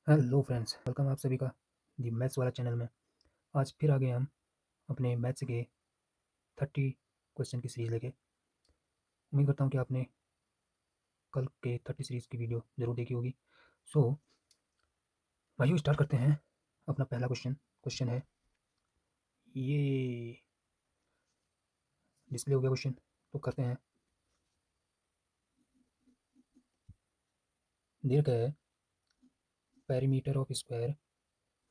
Hello friends, welcome आप सभी का दी मैथ्स वाला चैनल में। आज फिर आ गए हम अपने मैथ्स के 30 क्वेश्चन की सीरीज़ लेके। उम्मीद करता हूँ कि आपने कल के 30 सीरीज़ की वीडियो ज़रूर देखी होगी। सो भाइयों, स्टार्ट करते हैं। अपना पहला क्वेश्चन है ये। डिस्प्ले हो गया क्वेश्चन, तो करते हैं। दे रखा है perimeter of square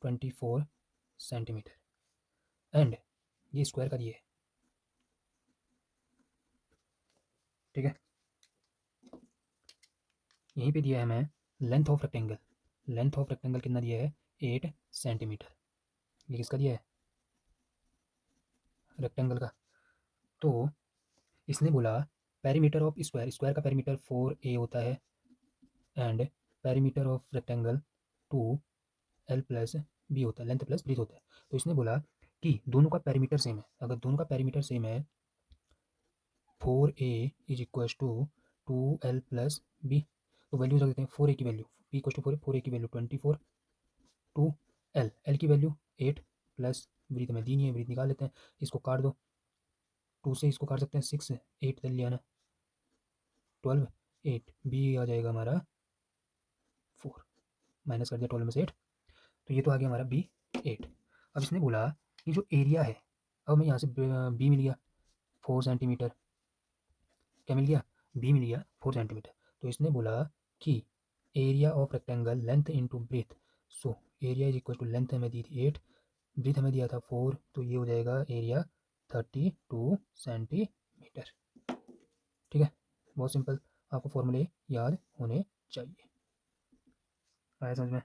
24 centimetre and ये स्क्वायर का दिए है, ठीक है। यहीं पे दिया है हमें लेंथ ऑफ रेक्टेंगल कितना दिया है, 8 सेंटीमीटर। ये किसका दिया है, रेक्टेंगल का। तो इसने बोला पेरीमीटर ऑफ स्क्वायर का पेरीमीटर 4a होता है and perimeter of rectangle 2l plus B होता है, लेंथ प्लस ब्रीथ होता है। तो इसने बोला कि दोनों का पेरीमीटर सेम है। अगर दोनों का पेरीमीटर सेम है, 4a is equal to 2l plus B, तो वैल्यू रख देते हैं। 4a की value b equal to 4a की वैल्यू 24, 2l की वैल्यू 8 प्लस ब्रीथ में दी नहीं है, ब्रीथ निकाल लेते हैं। इसको काट दो, 2 से इसको काट सकते हैं, 6 8 लिया ना, 12 8 बी आ जाएगा हमारा 4, माइनस कर दिया 12 में से 8, तो ये तो आ गया हमारा बी 8। अब इसने बोला कि जो एरिया है, अब मैं यहाँ से बी मिल गया 4 सेंटीमीटर, क्या मिल गया, बी मिल गया 4 सेंटीमीटर। तो इसने बोला कि area of rectangle length into breadth, so area is equal to length हमें दी थी 8, ब्रीथ हमें दिया था 4, तो ये हो जाएगा एरिया 32 सेंटीमीटर। ठीक है, बहुत सिंपल, आपको फॉर्मूले याद होने चाहिए। आया समझ में।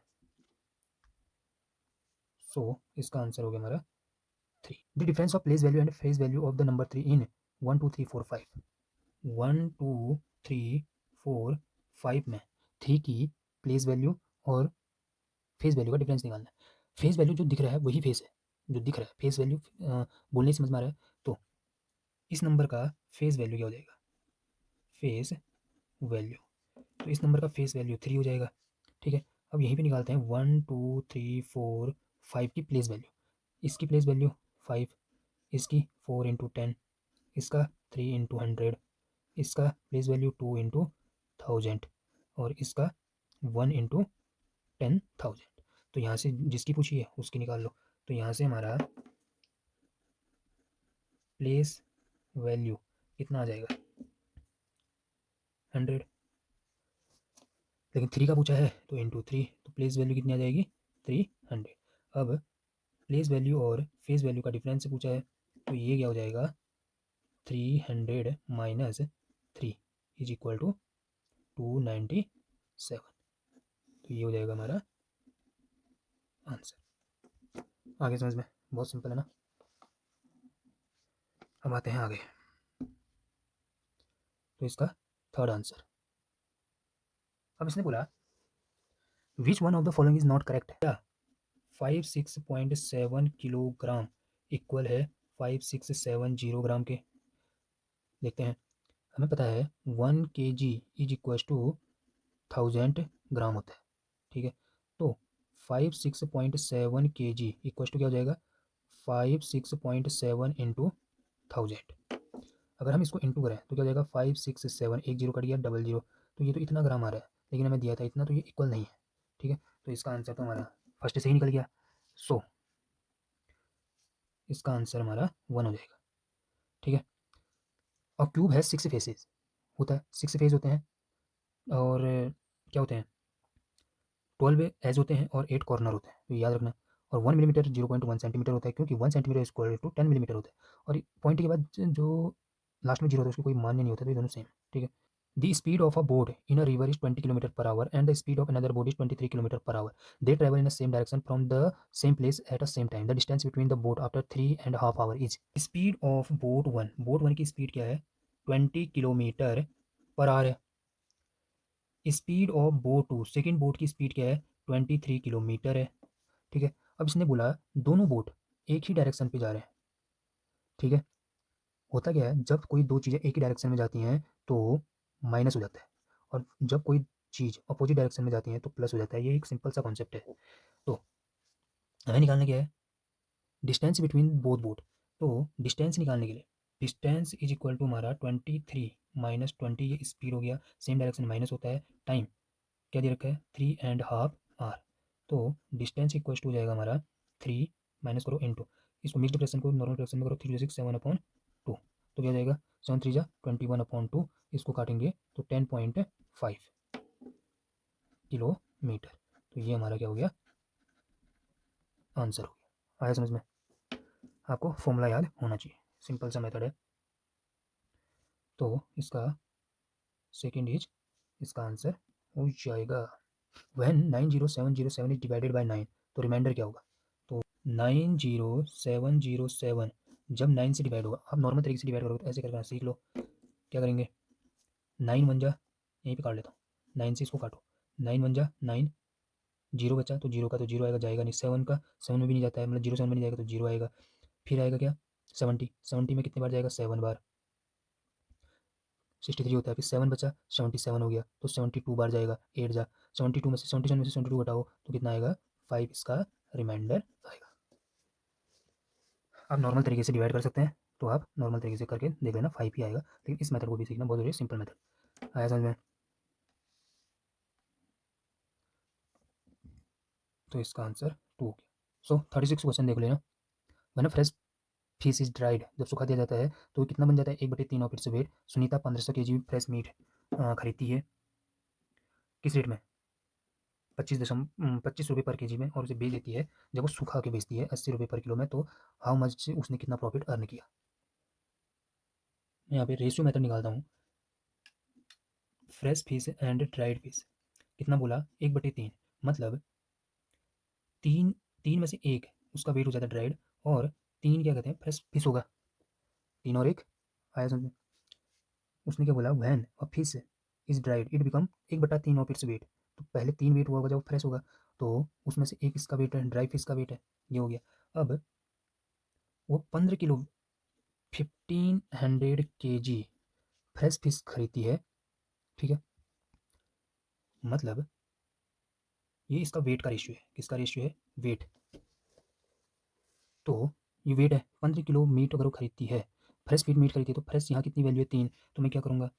सो इसका आंसर हो गया हमारा 3। The difference of place value and face value of the number 3 इन 1 2 3 4 5। 1 2 3 4 5 में 3 की प्लेस वैल्यू और फेस वैल्यू का डिफरेंस निकालना है। फेस वैल्यू जो दिख रहा है वही फेस है, जो दिख रहा है फेस वैल्यू बोलने समझ में आ रहा है। तो इस नंबर का फेस वैल्यू क्या हो जाएगा, फेस वैल्यू, तो इस नंबर का फेस वैल्यू 3 हो जाएगा। ठीक है, अब यहीं पे निकालते हैं 1 2 3 4 5 की प्लेस वैल्यू। इसकी प्लेस वैल्यू 5, इसकी 4 इंटू 10, इसका 3 इंटू 100, इसका प्लेस वैल्यू 2 इंटू 1000 और इसका 1 इंटू 10,000। तो यहाँ से जिसकी पूछी है उसकी निकाल लो। तो यहाँ से हमारा प्लेस वैल्यू कितना आ जाएगा, 100, लेकिन 3 का पूछा है तो इंटू 3, तो प्लेस वैल्यू कितनी आ जाएगी, 300। अब प्लेस वैल्यू और फेस वैल्यू का डिफरेंस से पूछा है, तो ये क्या हो जाएगा, 300 माइनस 3 इज इक्वल टू 297। तो ये हो जाएगा हमारा आंसर। आगे समझ में, बहुत सिंपल है ना। अब आते हैं आगे, तो इसका थर्ड आंसर। अब इसने बोला which one of the following is not correct. क्या 56.7 किलोग्राम इक्वल है 5670 ग्राम के। देखते हैं, हमें पता है 1 kg इज इक्वल टू 1000 ग्राम होता है। ठीक है, तो 56.7 kg इक्वल टू क्या हो जाएगा, 56.7 इंटू 1000। अगर हम इसको इंटू करें तो क्या हो जाएगा, 567, एक जीरो कट गया, डबल जीरो, तो ये तो इतना ग्राम आ रहा है, लेकिन हमें दिया था इतना, तो ये इक्वल नहीं है। ठीक है, तो इसका आंसर तो हमारा फर्स्ट से ही निकल गया। सो इसका आंसर हमारा 1 हो जाएगा। ठीक है, और क्यूब है 6 फेसेस होता है, 6 फेस होते हैं, और क्या होते हैं, 12 एज होते हैं और 8 कॉर्नर होते हैं, तो याद रखना। और 1 मिलीमीटर 0.1 सेंटीमीटर होता है, क्योंकि 1 सेंटीमीटर इक्वल टू 10 मिलीमीटर होता है। और पॉइंट के बाद जो लास्ट में जीरो होता है उसको कोई मान्य नहीं होता, तो ये दोनों सेम। ठीक है, the speed of a boat in a river is 20 kilometre per hour and the speed of another boat is 23 kilometre per hour. They travel in the same direction from the same place at a same time. The distance between the boat after 3.5 hour is. Speed of boat one की speed क्या है, 20 kilometre per hour है। Speed of boat two, second boat की speed क्या है, 23 kilometre है। ठीक है, अब इसने बोला दोनों बोट एक ही डायरेक्शन पे जा रहे हैं। ठीक है, होता क्या है, जब कोई दो चीज़ें एक ही डायरेक्शन में जाती हैं तो माइनस हो जाता है, और जब कोई चीज़ अपोजिट डायरेक्शन में जाती हैं तो प्लस हो जाता है। ये एक सिंपल सा कॉन्सेप्ट है। तो हमें निकालना क्या है, डिस्टेंस बिटवीन बोथ बोट। तो डिस्टेंस निकालने के लिए डिस्टेंस इज इक्वल टू हमारा 23 माइनस 20, ये स्पीड हो गया, सेम डायरेक्शन माइनस होता है, टाइम क्या दे रखा है 3.5 आर। तो डिस्टेंस इक्वल टू हो जाएगा हमारा 3 माइनस करो इंटू, इसको मिक्सड फ्रैक्शन को नॉर्मल फ्रैक्शन में करो, 3 6 7/2, तो क्या हो जाएगा 7 3 21/2, इसको काटेंगे तो 10.5 किलोमीटर। तो ये हमारा क्या हो गया, आंसर हो गया। आया समझ में? आपको फॉर्मूला याद होना चाहिए, सिंपल सा मेथड है। तो इसका सेकेंड इज, इसका आंसर हो जाएगा व्हेन 90707 इज डिवाइडेड बाय 9, तो रिमाइंडर क्या होगा, तो 90707 जब 9 से डिवाइड होगा, आप नॉर्मल तरीके से डिवाइड करोगे तो ऐसे करना सीख लो। क्या करेंगे, 9 1 जा, यहीं पे काट लेता हूँ, 9 से इसको काटो, 9 1 जा 9, जीरो बचा तो जीरो का तो जीरो आएगा, जाएगा नहीं, 7 का 7 में भी नहीं जाता है, मतलब 0 7 में नहीं जाएगा तो जीरो आएगा। फिर आएगा क्या 70, 70 में कितने बार जाएगा 7 बार, 63 होता है, फिर 7 बचा 77 हो गया तो 72 बार जाएगा, 8 जा, 72 में से 77 में से 72 घटाओ तो कितना आएगा 5, इसका रिमाइंडर आएगा। आप नॉर्मल तरीके से डिवाइड कर सकते हैं, तो आप नॉर्मल तरीके से करके देख लेना 5 ही आएगा, लेकिन इस मेथड को भी सीखना बहुत जरूरी है, सिंपल मेथड। आया समझ में? तो इसका आंसर 2 हो गया। सो 36 क्वेश्चन देख लेना। मैंने फ्रेश फिश इज ड्राइड, जब सुखा दिया जाता है तो कितना बन जाता है 1/3 of its weight. Sunita 1500 kg fresh meat खरीदती है, किस रेट में, 25 रुपये पर केजी में, और उसे बेच देती है जब वो सूखा के बेचती है 80 रुपये पर किलो में, तो हाउ मच से उसने कितना प्रॉफिट अर्न किया। मैं यहाँ पे रेशियो मेथड निकालता हूँ, fresh fish and dried fish, कितना बोला 1/3, मतलब तीन, तीन में से एक उसका वेट हो जाता है ड्राइड, और तीन क्या कहते हैं फ्रेश फिश होगा, तीन और एक, आया समझ में? उसने क्या बोला, when a fish is dried it become 1/3 of its weight, तो पहले 3 वेट हुआ होगा जब फ्रेश होगा, तो उसमें से एक इसका वेट है, ड्राई फिश का वेट है, ये हो गया। अब वो 15 किलो, 1500 kg फ्रेश फिश खरीदती है, ठीक है, मतलब ये इसका वेट का रेशियो है, किसका रेशियो है, वेट। तो ये वेट है, 15 किलो मीट अगर वो खरीदती है, फ्रेश मीट खरीदती है, तो फ्रेश यहाँ कितनी वैल्यू है 3, तो मैं क्या करूँगा,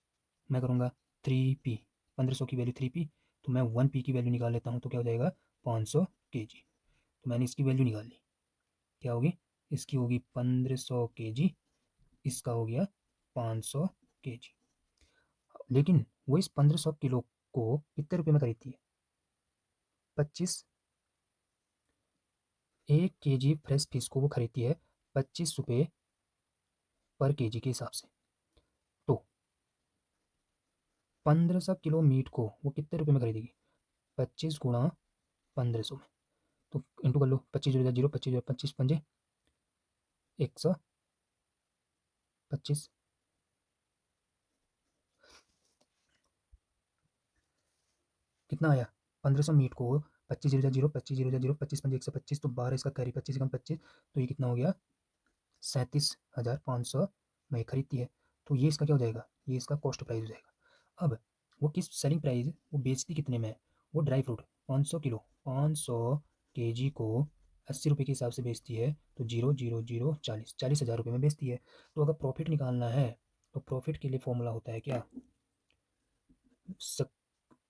मैं करूँगा 3p, 1500 की वैल्यू 3p, तो मैं 1p की वैल्यू निकाल लेता हूँ, तो क्या हो जाएगा 500 kg। तो मैंने इसकी वैल्यू निकाल ली, क्या होगी, इसकी होगी 1500 kg, इसका हो गया 500 kg। लेकिन वो इस 1500 किलो को कितने रुपये में खरीदती है, 25, 1 kg फ्रेश फिश को वो खरीदती है 25 रुपये पर केजी के हिसाब से। तो 1500 किलो मीट को वो कितने रुपये में खरीदेगी, 25 × 1500 में, तो इंटू कर लो, 25 0 0, 25 25 पंजे 125, कितना आया 1500 मीट को 25 0 0, 25 0 0, 25 5 125, तो 12 इसका कैरी, 25 × 25, तो ये कितना हो गया 37,500 में खरीदती है। तो ये इसका क्या हो जाएगा, ये इसका कॉस्ट प्राइस हो जाएगा। अब वो किस सेलिंग प्राइस, वो बेचती कितने में है, वो ड्राई फ्रूट 500 किलो, 500 kg को 80 रुपये के हिसाब से बेचती है, तो 0 0 0 40,000 रुपये में बेचती है। तो अगर प्रॉफिट निकालना है तो प्रॉफिट के लिए फॉर्मूला होता है क्या,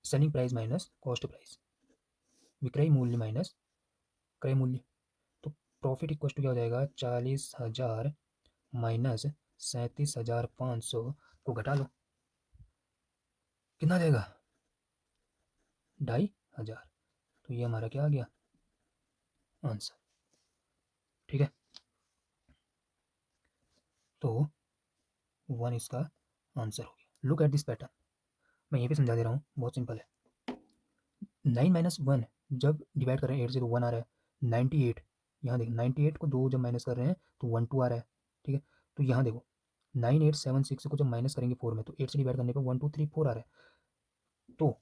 selling price minus cost price, विक्रय मूल्य माइनस क्रय मूल्य। तो प्रॉफिट इक्वल टू क्या हो जाएगा, 40,000 माइनस 37,500 को घटा लो, कितना आ जाएगा 2,500। तो ये हमारा क्या आ गया आंसर, ठीक है। तो 1 इसका आंसर हो गया। लुक एट दिस पैटर्न, मैं यहीं पे समझा दे रहा हूँ, बहुत सिंपल है। 9 - 1 जब डिवाइड कर रहे हैं 8 से, तो 1 आ रहा है। 98, यहाँ देखो 98 को 2 जब माइनस कर रहे हैं तो 1 2 आ रहा है, ठीक है। तो यहाँ देखो 9876 को जब माइनस करेंगे 4 में, तो 8 से डिवाइड करने पर 1 2 3 4 आ रहा है। तो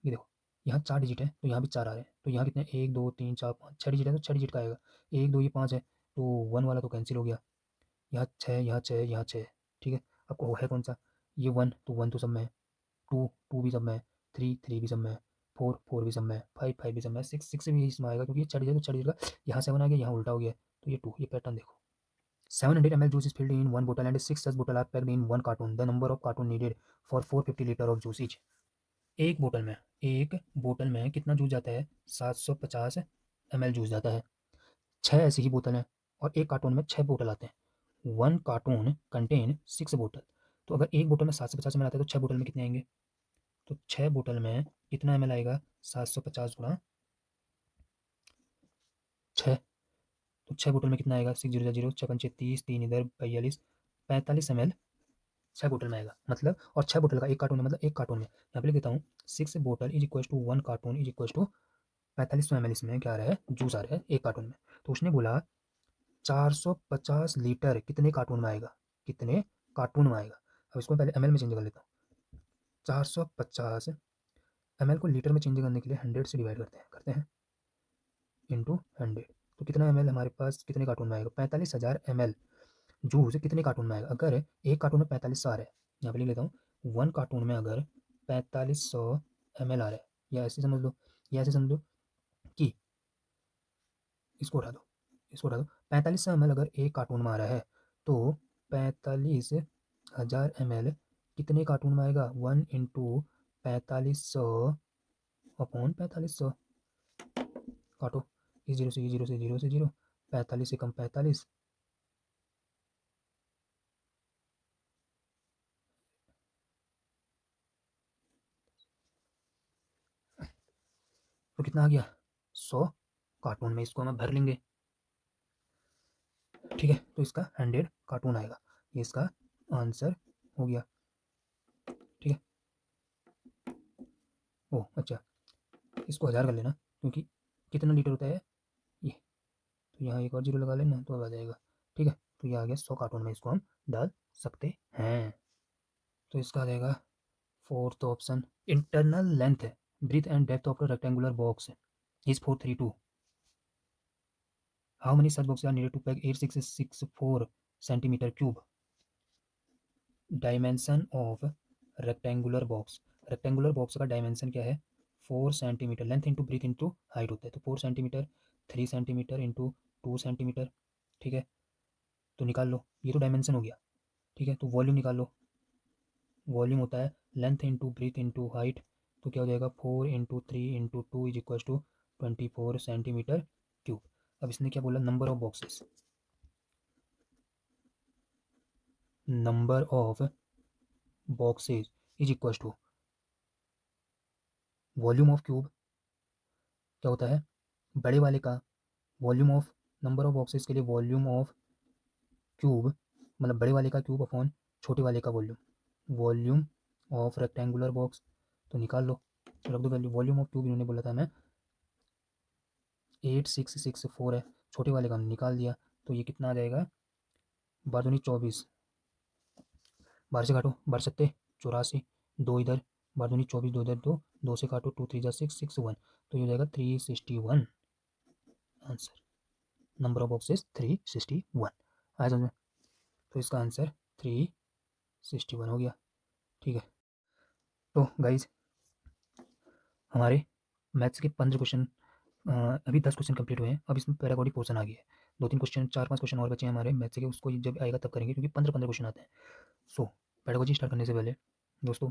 ये देखो यहाँ 4 डिजिट है, तो यहाँ भी 4 आ रहे हैं, तो यहाँ कितने 1 2 3 4 5 6 डिजिट है, तो 6 डिजिट का आएगा, 1 2 ये 5 है, तो 1 वाला तो कैंसिल हो गया, यहाँ 6 यहाँ 6 यहाँ 6, ठीक है। आपको है कौन सा, ये 1 तो 1 तो सब में है, 2 2 भी सब में है, 3 भी सब में है, 4 भी सब में है, 5 भी सब में है, 6 भी इसमें आएगा क्योंकि ये चढ़ जाएगा तो चढ़ जाएगा। यहाँ 7 आ गया, यहाँ उल्टा हो गया, तो ये 2। ये पैटर्न देखो, 700 ml juice is filled in one bottle and 6 such bottles are packed in one carton. The number of carton needed for 450 liter of juice each. एक बोतल में कितना जूस जाता है? 750 ml जूस जाता है। 6 ऐसी ही बोतल हैं और एक कार्टून में 6 बोतल आते हैं। 1 कार्टून कंटेन 6 बोतल। तो अगर एक बोतल में 750 ml आता है तो 6 बोतल में कितने आएंगे? तो 6 बोतल में कितना ml आएगा? 750 गुणा 6। तो 6 बोतल में कितना आएगा? 6 0 0 6 5 30, 3 इधर 42, 45 ml 6 बोतल में आएगा। मतलब और 6 बोतल का एक कार्टून है, मतलब एक कार्टून में यहाँ पे लिख देता हूँ 6 बोतल is equal to 1 carton is equal to 4500 ml इसमें क्या आ रहा है? जूस आ रहा है एक कार्टून में। तो उसने बोला 450 लीटर कितने कार्टून में आएगा? कितने कार्टून में आएगा? अब इसको पहले एमएल में चेंज कर लेता हूँ। 450 एमएल को लीटर में चेंज करने के लिए 100 से डिवाइड करते हैं इंटू 100। तो कितना एमएल हमारे पास कितने कार्टून में आएगा? 45,000 एमएल जूस कितने कार्टून में आएगा? अगर एक कार्टून में 4500 आ रहा है, यहाँ पे लिख लेता हूँ 1 कार्टून में अगर 4500 एमएल आ रहा है, या ऐसे समझ लो, या ऐसे समझ लो कि इसको उठा दो, इसको उठा दो, 4500 ml अगर एक कार्टून में आ रहा है तो 45,000 ml कितने कार्टून में आएगा? 1 इंटू 4500 अपॉन 4500। काटो, इस जीरो से ये जीरो से जीरो से जीरो, 45 से कम 45, तो कितना आ गया? 100 कार्टून में इसको हम भर लेंगे। ठीक है, तो इसका 100 कार्टून आएगा। ये इसका आंसर हो गया। ठीक है, ओ अच्छा, इसको 1000 कर लेना क्योंकि कितना लीटर होता है ये, तो यहाँ एक और जीरो लगा लेना तो अब आ जाएगा। ठीक है, तो ये आ गया 100 कार्टून में इसको हम डाल सकते हैं। तो इसका आ जाएगा fourth option. Internal length breadth and depth of the rectangular box is 432। How many such boxes are needed to pack 8664 centimetre cube? Dimension of rectangular box का डायमेंशन क्या है? 4 centimetre. Length into breadth into height होता है, तो 4 centimetre, 3 centimetre into 2 centimetre. ठीक है, तो निकाल लो, ये तो डायमेंशन हो गया। ठीक है, तो वॉल्यूम निकाल लो। वॉल्यूम होता है length into breadth into height, तो क्या हो जाएगा? 4 इंटू 3 इंटू 2 is equal to 24 centimetre cube. अब इसने क्या बोला? Number of boxes, number of boxes is equal to volume of cube. क्या होता है? बड़े वाले का volume of, number of boxes के लिए वॉल्यूम ऑफ क्यूब, मतलब बड़े वाले का क्यूब अपॉन छोटे वाले का volume, volume of rectangular box. तो निकाल लो, तो रख दो वैल्यू। वॉल्यूम ऑफ क्यूब इन्होंने बोला था मैं 8664 है, छोटे वाले का हमने निकाल दिया, तो ये कितना आ जाएगा? 12×24, 12 से काटो, 12×7 84, 2 इधर, 12×24, 2 इधर, 2 2 से काटो, 2 3 6 6 1, तो ये हो जाएगा 361 आंसर। नंबर ऑफ बॉक्सेस 361 आया समझ में? तो इसका आंसर 361 हो गया। ठीक है, तो गाइज हमारे मैथ्स के 15 क्वेश्चन, अभी 10 क्वेश्चन कंप्लीट हुए हैं। अब इसमें पैरागोडिक पोर्शन आ गया है, 2-3 क्वेश्चन, 4-5 क्वेश्चन और बचे हैं हमारे मैथ्स के, उसको जब आएगा तब करेंगे क्योंकि 15-15 क्वेश्चन आते हैं। सो पैरागोजी स्टार्ट करने से पहले दोस्तों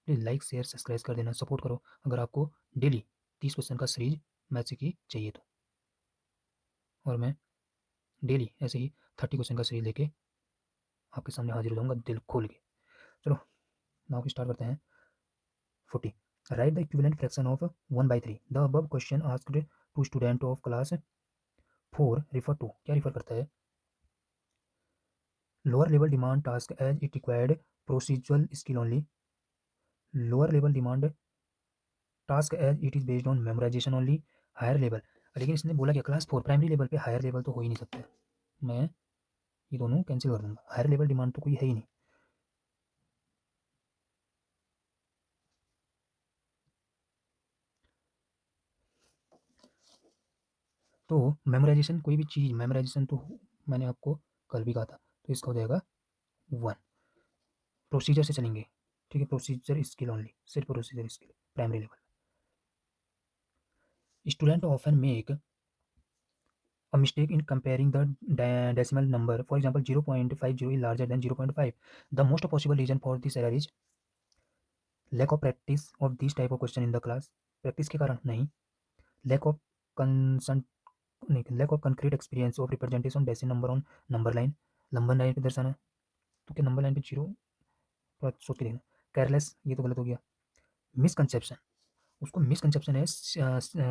प्लीज़ लाइक शेयर सब्सक्राइब कर देना, सपोर्ट करो। अगर आपको डेली 30 क्वेश्चन का सीरीज मैथ्स की चाहिए तो, और मैं डेली ऐसे ही 30 क्वेश्चन का सीरीज लेके आपके सामने हाजिर हो जाऊँगा दिल खोल के। चलो नाउ स्टार्ट करते हैं। 40 write the equivalent fraction of 1/3। The above question asked to student of class 4 refer to, क्या रिफर करता है? Lower level demand task as it required procedural skill only. Lower level demand task as it is based on memorisation only. Higher level, लेकिन इसने बोला कि class 4 primary level पे higher level तो हो ही नहीं सकता। मैं ये दोनों कैंसिल कर दूंगा, हायर लेवल डिमांड तो कोई है ही नहीं। तो मेमोराइजेशन, कोई भी चीज़ मेमोराइजेशन तो मैंने आपको कल भी कहा था, तो इसका हो जाएगा 1। प्रोसीजर से चलेंगे, ठीक है, प्रोसीजर स्किल ओनली, सिर्फ procedure skill primary level. Student often make a mistake in comparing the decimal number. For example, 0.50 is larger than 0.5. The most possible reason for this error is lack of practice of this type of question in the class. Practice के कारण नहीं, lack of कंसंट नहीं, lack of concrete experience of representation decimal number on number line. Number line पे दर्शाना, तो क्या number line पे zero, थोड़ा सोच के देखना। केयरलेस, ये तो गलत हो गया। मिसकंसेप्शन, उसको मिसकंसेप्शन है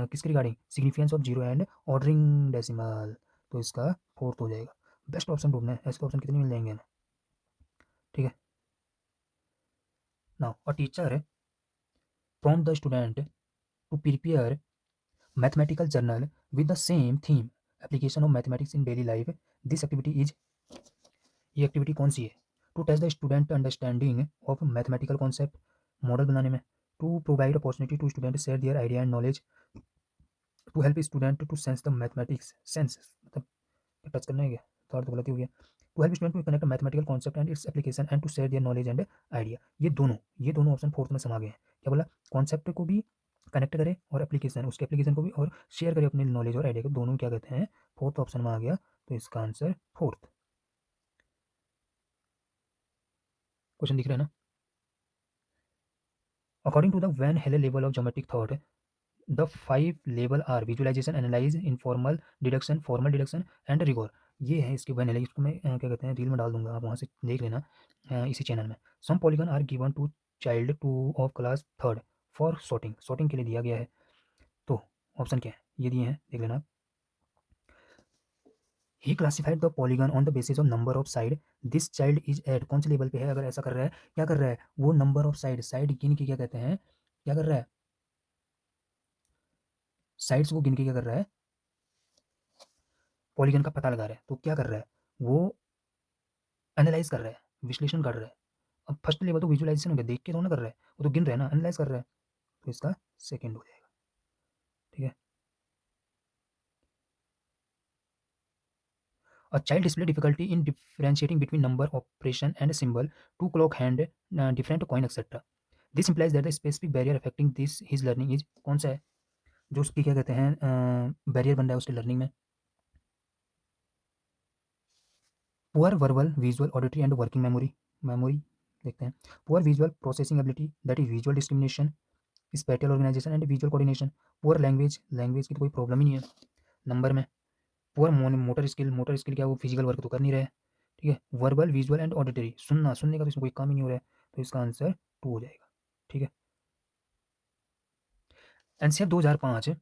किसके regarding, significance of zero and ordering decimal, तो इसका फोर्थ हो जाएगा। बेस्ट ऑप्शन ढूंढना है, ऐसे ऑप्शन कितने मिल जाएंगे हमें, ठीक है। Now a teacher prompt the student to prepare mathematical journal with the same theme, application of mathematics in daily life. This activity is, ये एक्टिविटी कौन सी है, to test the student understanding of mathematical concept, model बनाने में, to provide opportunity to student share their idea and knowledge, to help student to sense the mathematics sense, मतलब touch करना है क्या, थोड़ा तो गलती हो गया, to help student to connect mathematical concept and its application and to share their knowledge and idea. ये दोनों ऑप्शन फोर्थ में समा गए हैं। क्या बोला, कॉन्सेप्ट को भी कनेक्ट करे और एप्लीकेशन, उसके एप्लीकेशन को भी, और शेयर करे अपने नॉलेज और आइडिया को, दोनों क्या कहते हैं, फोर्थ ऑप्शन में आ गया, तो इसका आंसर फोर्थ। क्वेश्चन दिख रहा है ना। According to the van Hiele level of geometric thought, the 5 level are visualisation, analyse, informal deduction, formal deduction and rigour. ये है इसके वैन हेले, इसको मैं क्या कहते हैं रील में डाल दूंगा, आप वहाँ से देख लेना इसी चैनल में। Some polygon are given to child two of class third for sorting, sorting के लिए दिया गया है, तो ऑप्शन क्या है, ये दिए हैं देख लेना। He classified the polygon on the basis of number of side, this child is at, कौन से लेवल पे है, अगर ऐसा कर रहा है, क्या कर रहा है वो, नंबर ऑफ साइड, साइड गिन के क्या कहते हैं, क्या कर रहा है, साइड्स को गिन के क्या कर रहा है, पॉलीगन का पता लगा रहा है, तो क्या कर रहा है वो, एनालाइज कर रहा है, विश्लेषण कर रहा है। अब फर्स्ट लेवल तो विजुअलाइजेशन हो गया, देख के थोड़ा ना कर रहा है, वो तो गिन रहा है ना, एनालाइज कर रहा है, तो इसका सेकंड हो जाएगा, ठीक है। A child display difficulty in differentiating between number, operation, and symbol, two clock hand, different coin, etc. This implies that the specific barrier affecting this his learning is, कौन सा है जो उसकी क्या कहते हैं बैरियर बन रहा है उसकी लर्निंग में। Poor verbal, visual, auditory and working memory, memory देखते हैं। Poor visual processing ability, that is visual discrimination, spatial organisation and visual coordination. Poor language, language की तो कोई प्रॉब्लम ही नहीं है नंबर में। Poor motor skill, motor skill क्या, वो फिजिकल वर्क तो कर नहीं रहे, ठीक है। वर्बल, विजुअल एंड ऑडिटरी, सुनना, सुनने का तो इसमें कोई काम ही नहीं हो रहा है, तो इसका आंसर टू हो जाएगा, ठीक है। NCF 2005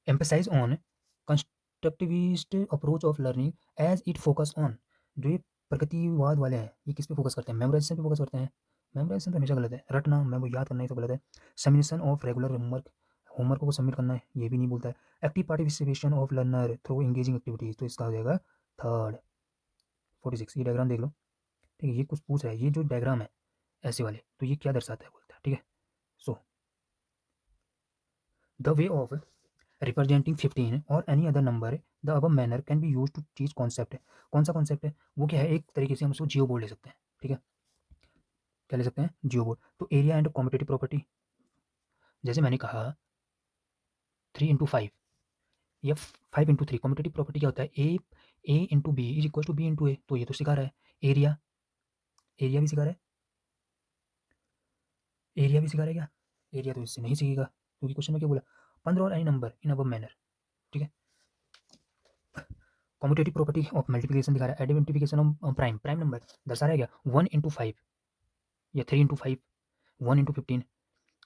emphasise on constructivist approach of learning as it focus on, जो ये प्रगतिवाद वाले हैं ये किस पे फोकस करते हैं, मेमोराइजेशन पे फोकस करते हैं। मेमोराइजेशन तो हमेशा गलत है, रटना, मैं वो याद करना, ये सब गलत है। Submission of regular homework, homework को सबमिट करना है, ये भी नहीं बोलता है। Active participation of learner through engaging activities, तो इसका हो जाएगा थर्ड। 46, ये डायग्राम देख लो, ठीक है। ये कुछ पूछ रहा है, ये जो डायग्राम है ऐसे वाले, तो ये क्या दर्शाता है बोलता है, ठीक है। So the way of representing 15 और any other number the above manner can be use to teach concept है। कौन सा कॉन्सेप्ट है वो, क्या है, एक तरीके से हम उसको जियो बोर्ड ले सकते हैं, ठीक है। क्या ले सकते हैं, जियो बोर्ड। तो एरिया एंड कॉम्पिटेटिव प्रॉपर्टी, जैसे मैंने कहा 3 into 5 या 5 into 3, कॉम्पिटेटिव प्रॉपर्टी क्या होता है, A into B is equal to B into A, तो ये तो सिखा रहा है। एरिया, एरिया भी सिखा रहा है, एरिया भी सिखा रहा है क्या, एरिया तो इससे नहीं सीखेगा, क्योंकि क्वेश्चन में क्या बोला, 15 और any number in above manner, ठीक है। कॉम्पिटेटिव प्रॉपर्टी ऑफ मल्टीप्लिकेशन दिखा रहा है, identification of prime, prime number दर्शा रहा है क्या, 1 into 5 या 3 into 5, 1 into 15,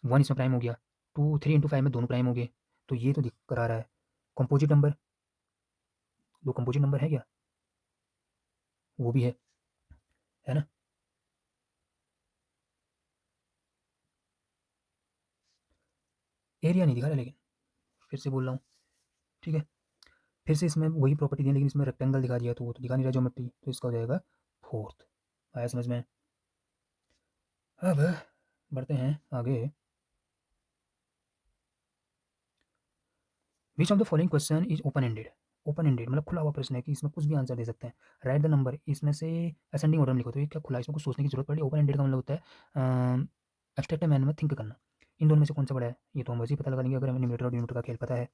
1 इसमें प्राइम हो गया, 3 into 5 में दोनों प्राइम हो गए, तो ये तो दिख करा रहा है। कंपोजिट नंबर, दो कंपोजिट नंबर है क्या, वो भी है ना। एरिया नहीं दिखा रहा, लेकिन फिर से बोल रहा हूँ, ठीक है। फिर से इसमें वही प्रॉपर्टी दी, लेकिन इसमें रेक्टेंगल दिखा दिया, तो वो तो दिखा नहीं रहा ज्योमेट्री, तो इसका हो जाएगा फोर्थ। आया समझ में। अब बढ़ते हैं आगे। Which of the following question is open ended, open ended मतलब खुला हुआ प्रश्न है कि इसमें कुछ भी आंसर दे सकते हैं। राइट द नंबर, इसमें से असेंडिंग ऑर्डर में लिखो, तो ये क्या खुला, इसमें कुछ सोचने की जरूरत पड़ी। ओपन एंडेड का मतलब होता है एब्स्ट्रैक्ट मैन में थिंक करना। इन दोनों में से कौन सा बड़ा है, ये तो हम वैसे ही पता लगा लेंगे अगर हमें न्यूमरेटर और डिनोमिनेटर का खेल पता है।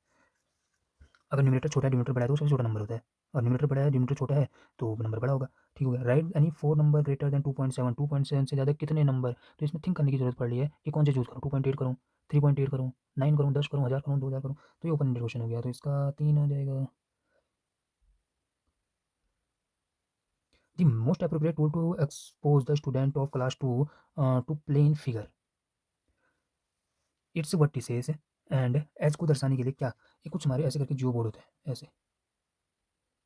अगर न्यूमरेटर छोटा है डिनोमिनेटर बड़ा है तो सबसे छोटा नंबर होता है, और न्यूमरेटर बड़ा है डिनोमिनेटर छोटा है तो नंबर बड़ा होगा। ठीक हो गया। Right any four number greater than 2.7, 2.7 से ज़्यादा कितने नंबर, तो इसमें थिंक करने की जरूरत पड़ रही है कि कौन से चूज़ करूँ, 2.8 करूँ, 3.8 करूँ, 9 करूँ, 10 करूँ, 1000 करूँ, 2000 करूँ। तो ये ओपन एंडेड क्वेश्चन हो गया, तो इसका 3 हो जाएगा। The most appropriate tool to expose the student of class to plane figure its vertices and edge को दर्शाने के लिए क्या, ये कुछ हमारे ऐसे करके जियो बोर्ड होते हैं, ऐसे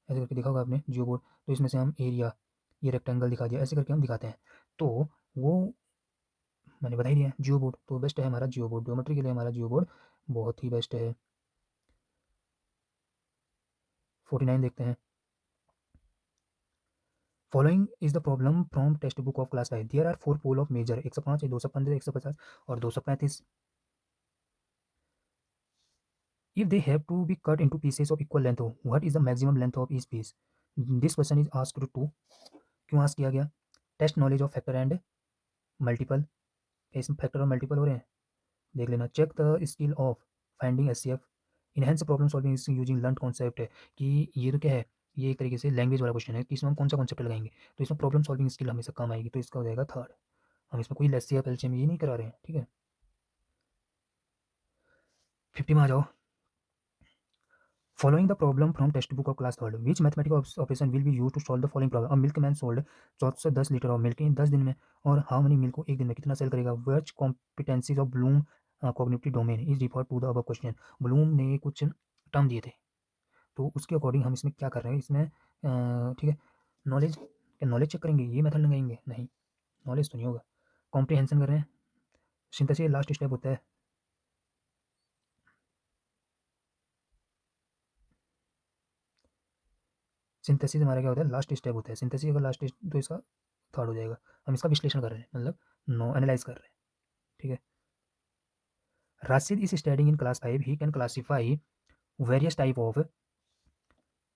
ऐसे करके देखा होगा आपने जियो बोर्ड। तो इसमें से हम एरिया, ये रेक्टेंगल दिखा दिया, ऐसे करके हम दिखाते हैं। तो वो मैंने बता ही दिया जियो बोर्ड, तो बेस्ट है हमारा जियो बोर्ड, ज्योमेट्री के लिए हमारा जियो बोर्ड बहुत ही बेस्ट है। 49 देखते हैं। Following is the problem from textbook of class 5, there are four pole of measure 105, 215, 150 और 235। If they have to be cut into pieces of equal length, what is the maximum length of each piece? This question is asked to, क्यों ask किया गया? Test knowledge of factor and multiple, इसमें factor और multiple हो रहे हैं, देख लेना। Check the skill of finding HCF, enhance problem solving using learn concept है कि ये तो क्या है, ये एक तरीके से लैंग्वेज वाला क्वेश्चन है कि इसमें हम कौन सा कॉन्सेप्ट लगाएंगे, तो इसमें प्रॉब्लम सॉल्विंग स्किल हमेशा काम आएगी, तो इसका हो जाएगा थर्ड। हम इसमें कोई एचसीएफ एलसीएम ये नहीं करा रहे हैं, ठीक है। 50 में आ जाओ। Following the problem from textbook of class third, which mathematical operation will be used to solve the following problem? A milkman sold 1410 litre of milk in 10 दिन में, और how many milk को एक दिन में कितना सेल करेगा? Which competencies of Bloom cognitive domain is referred to the above question? Bloom ने कुछ टर्म दिए थे, तो उसके अकॉर्डिंग हम इसमें क्या कर रहे हैं, इसमें ठीक है, नॉलेज, क्या नॉलेज चेक करेंगे, ये मेथड लगाएंगे? नहीं, नॉलेज तो नहीं होगा। कॉम्प्रिहेंशन कर रहे हैं, सिंथेसिस लास्ट स्टेप होता है। सिंथेसिस हमारा क्या होता है, लास्ट स्टेप होता है। सिंथेसिस अगर लास्ट, तो इसका थर्ड हो जाएगा। हम इसका विश्लेषण कर रहे हैं, मतलब नो एनालाइज कर रहे हैं, ठीक है। Rashid is studying in class 5, he can classify various type of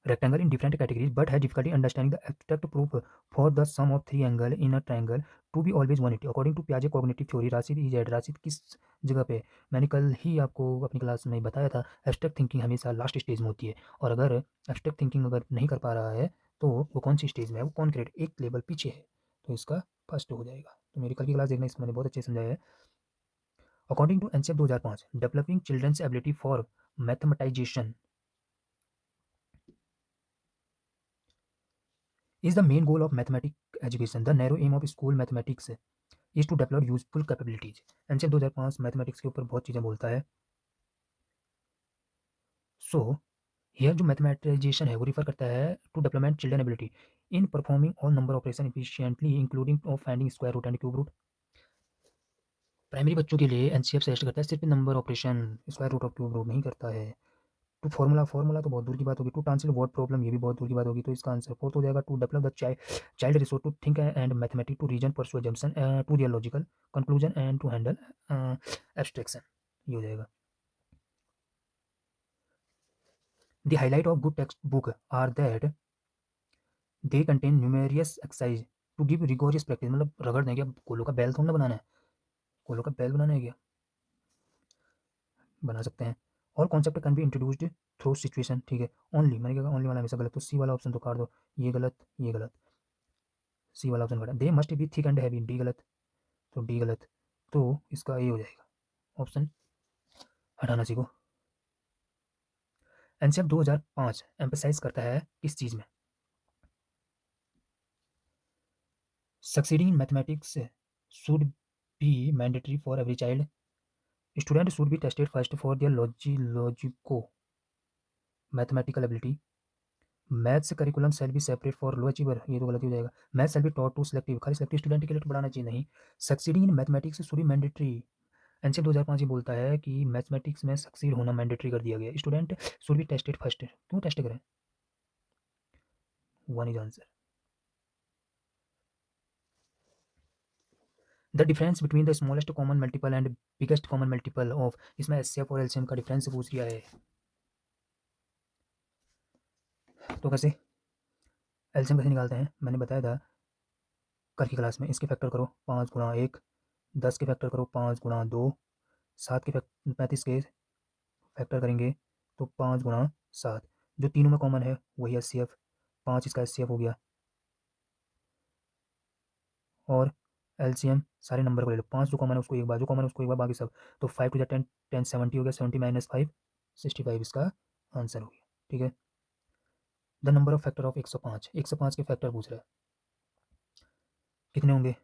rectangle in different categories but has difficulty understanding the abstract proof for the sum of three angle in a triangle to be always 180 according to Piaget cognitive theory। Rashid is at, Rashid किस जगह पे, मैंने कल ही आपको अपनी class में बताया था, एब्स्ट्रैक्ट थिंकिंग हमेशा लास्ट स्टेज में होती है, और अगर एब्स्ट्रैक्ट थिंकिंग अगर नहीं कर पा रहा है तो वो कौन सी स्टेज में है, वो कॉन्क्रीट एक लेवल पीछे है, तो इसका फर्स्ट हो जाएगा। तो मेरी कल की क्लास देखना, इसमें मैंने बहुत अच्छे समझाया है। According to NCF 2005, developing children's ability for mathematisation is the main goal of mathematics education. The narrow aim of school mathematics is to develop useful capabilities। NCF 2005 mathematics के ऊपर बहुत चीज़ें बोलता है। सो हियर जो मैथमेटाइजेशन है वो रिफर करता है to development children ability in performing all number operation efficiently including of finding square root and cube root. Primary बच्चों के लिए एनसीएफ सजेस्ट करता है सिर्फ नंबर ऑपरेशन, स्क्वायर रूट और क्यूब रूट नहीं करता है। टू फार्मूला तो बहुत दूर की बात होगी। टू ट्रांसलेट वर्ड प्रॉब्लम, ये भी बहुत दूर की बात होगी, तो इसका आंसर फोर्थ हो जाएगा। To develop the child resource to think and mathematics to reason pursue जम्पन to their logical conclusion and to handle abstraction, ये हो जाएगा। The highlight of good text book are that they contain numerous exercise to give rigorous practice, मतलब रगड़ नहीं, क्या कोलो का बैल थोड़ा ना बनाना है, कोलो का बैल बनाना है क्या, बना सकते हैं। और concept can be introduced through situation, ठीक है। ओनली, मैंने क्या ओनली वाला हमेशा गलत, तो सी वाला ऑप्शन तो काट दो, ये गलत, ये गलत, सी वाला ऑप्शन काटा। They must be thick and heavy, D गलत, तो डी गलत, तो इसका ये हो जाएगा ऑप्शन, हटाना सीखो। एनसीएफ 2005 एम्फसाइज करता है किस चीज़ में, succeeding in mathematics should be mandatory for every child, student should be tested first for their logico mathematical ability, maths curriculum shall be separate for low achiever, ये तो गलत हो जाएगा। Math shall be taught to selective, खाली selective student के लिए तो बढ़ाना चाहिए नहीं। Succeeding in mathematics should be mandatory, NCF 2005 ये बोलता है कि मैथमेटिक्स में सक्सीड होना मैंडेटरी कर दिया गया। Student should be tested first, क्यों टेस्ट करें, one is answer. The difference between the smallest common multiple and biggest common multiple of, इसमें एचसीएफ और एलसीएम का डिफरेंस पूछ लिया है। तो कैसे एलसीएम कैसे निकालते हैं, मैंने बताया था कल की क्लास में। इसके फैक्टर करो 5 × 1, 10 के फैक्टर करो 5 × 2, 7 के 35 के फैक्टर करेंगे तो 5 × 7। जो तीनों में कॉमन है वही एचसीएफ, 5 इसका एचसीएफ हो गया। और एलसीएम सारे नंबर को ले लो, 5 जो कॉमन है उसको एक बार, जो कॉमन है उसको एक बार, बाकी सब। तो 5 × 10 10 70 हो गया, 70 - 5 65 इसका आंसर हो गया। ठीक है, the number of factor of 105, 105 के फैक्टर पूछ रहा है, कितने होंगे?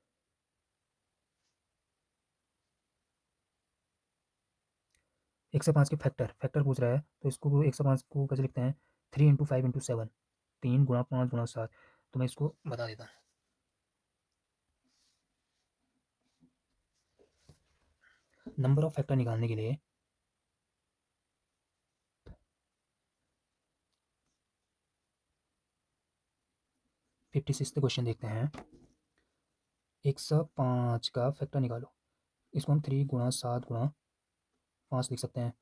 105 के फैक्टर फैक्टर पूछ रहा है, तो इसको 105 को कैसे लिखते हैं? 3 × 5 × 7, 3 × 5 × 7। तो मैं इसको बता देता हूँ। नंबर ऑफ फैक्टर निकालने के लिए 56 क्वेश्चन देखते हैं। 105 का फैक्टर निकालो। इसको हम 3 × 7 × 5 लिख सकते हैं।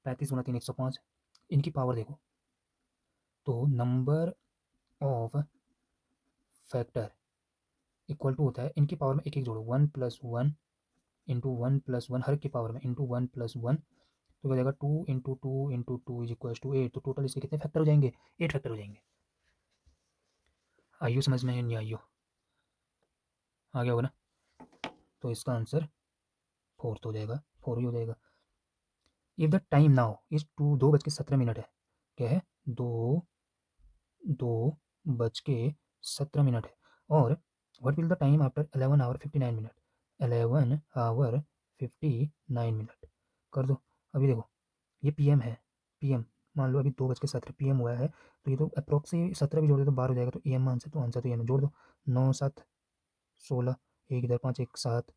35 × 3 105। इनकी पावर देखो, तो number of factor equal to होता है इनकी पावर में एक एक जोड़ो, 1 + 1 इंटू 1 + 1 हर की पावर में इंटू 1 + 1, तो हो जाएगा 2 × 2 × 2 = 8। तो टोटल इसके कितने फैक्टर हो जाएंगे? 8 फैक्टर हो जाएंगे। आइयो समझ में नहीं आइयो? आ गया होगा ना? तो इसका आंसर 4 हो जाएगा, 4 ही हो जाएगा। If the time now is 2:17 है। क्या है? 2:17 है। और what will the time after 11 h 59 m? 11 h 59 m कर दो। अभी देखो ये पीएम है, पीएम मान लो अभी 2:17 पीएम हुआ है, तो ये तो अप्रोक्सी 17 भी जोड़ दो तो 12 हो जाएगा, तो एम आंसर, तो आंसर तो एम जोड़ दो। 9 7 16, एक इधर 5 1 7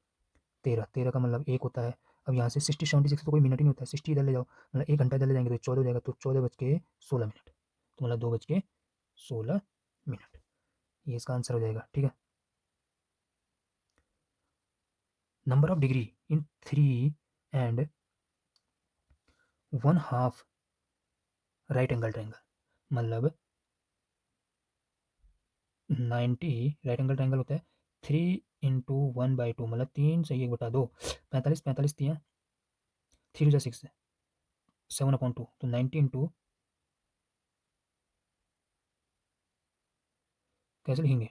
13, 13 का मतलब एक होता है। अब यहाँ से 60 76 तो कोई मिनट ही नहीं होता है, 60 इधर ले जाओ, मतलब 1 घंटा इधर ले जाएंगे तो 14 हो जाएगा, तो 14:16 तो मतलब 2:16 ये इसका आंसर हो जाएगा। ठीक है, number of degree in 3 1/2 right angle triangle, मतलब 90 राइट एंगल ट्रायंगल होता है। 3 × 1/2 मतलब 3 से 1/2, 45 45 दिया, 3 × 6 7/2, तो 90 इंटू, कैसे लिखेंगे?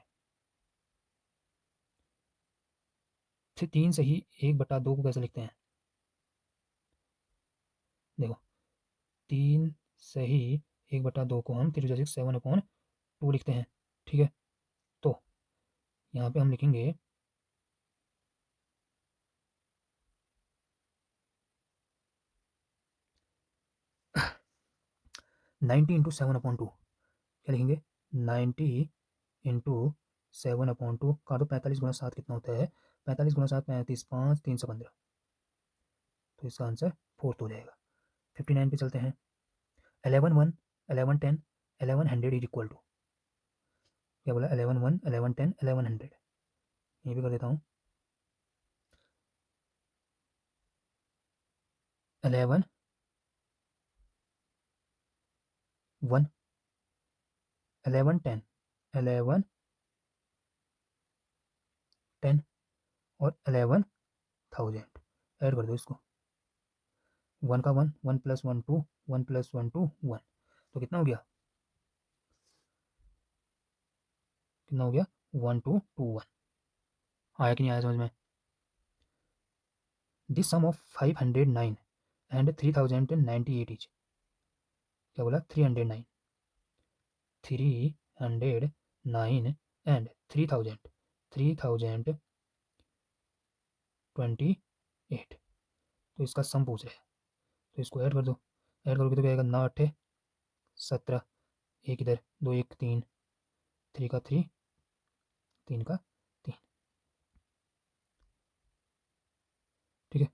फिर 3 से ही 1/2 को कैसे लिखते हैं? देखो 3 से ही 1/2 को हम 3 × 6 7/2 लिखते हैं। ठीक है, तो यहाँ पे हम लिखेंगे 90 इंटू 7/2। क्या लिखेंगे? 90 इंटू 7/2 का, तो 45 × 7 कितना होता है? 45 × 7 35, 5 3 से 15, तो इसका आंसर 4 हो जाएगा। 59 पे चलते हैं। 11 1 11 10 1100 इज इक्वल टू, क्या बोला? 11 1 11 10 1100, ये भी कर देता हूँ। 11 1 11 10 11 10 और 11,000 ऐड कर दो इसको। 1 का 1, 1 + 1 2, 1 + 1 2 1, तो कितना हो गया? कितना हो गया? 1 2 2 1। आया कि नहीं आया समझ में? This sum of 509 and 3098 is, क्या बोला? 309, 309 एंड 3028, तो इसका सम पूछ रहे हैं, तो इसको ऐड कर दो। ऐड करोगे तो क्या आएगा? 9 8 17, एक इधर 2 1 3, 3 का 3, 3 का 3। ठीक है,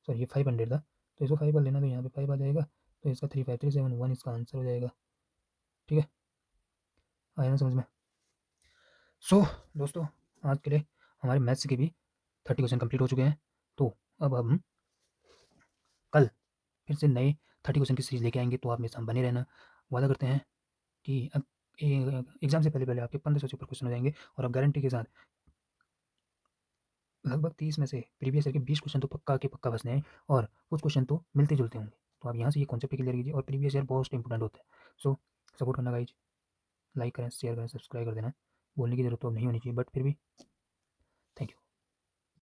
सर ये 500 था, तो इसको 5 कर लेना, तो यहाँ पे 5 आ जाएगा, तो इसका 35371 इसका आंसर हो जाएगा। ठीक है, आया ना समझ में? सो दोस्तों, आज के लिए हमारे मैथ्स के भी 30 क्वेश्चन कंप्लीट हो चुके हैं। तो अब हम कल फिर से नए 30 क्वेश्चन की सीरीज लेके आएंगे, तो आप मेरे साथ बने रहना। वादा करते हैं कि एग्ज़ाम से पहले पहले आपके 15 से ऊपर क्वेश्चन हो जाएंगे और आप गारंटी के साथ लगभग 30 में से प्रीवियस ईयर के 20 क्वेश्चन तो पक्का के पक्का बचने हैं और कुछ क्वेश्चन तो मिलते जुलते होंगे। तो आप यहाँ से ये कॉन्सेप्ट क्लियर कीजिए और प्रीवियस ईयर बहुत इंपॉर्टेंट होता है। सो सपोर्ट करना गाइज, लाइक करें, शेयर करें, सब्सक्राइब कर देना। बोलने की जरूरत तो अब नहीं होनी चाहिए, बट फिर भी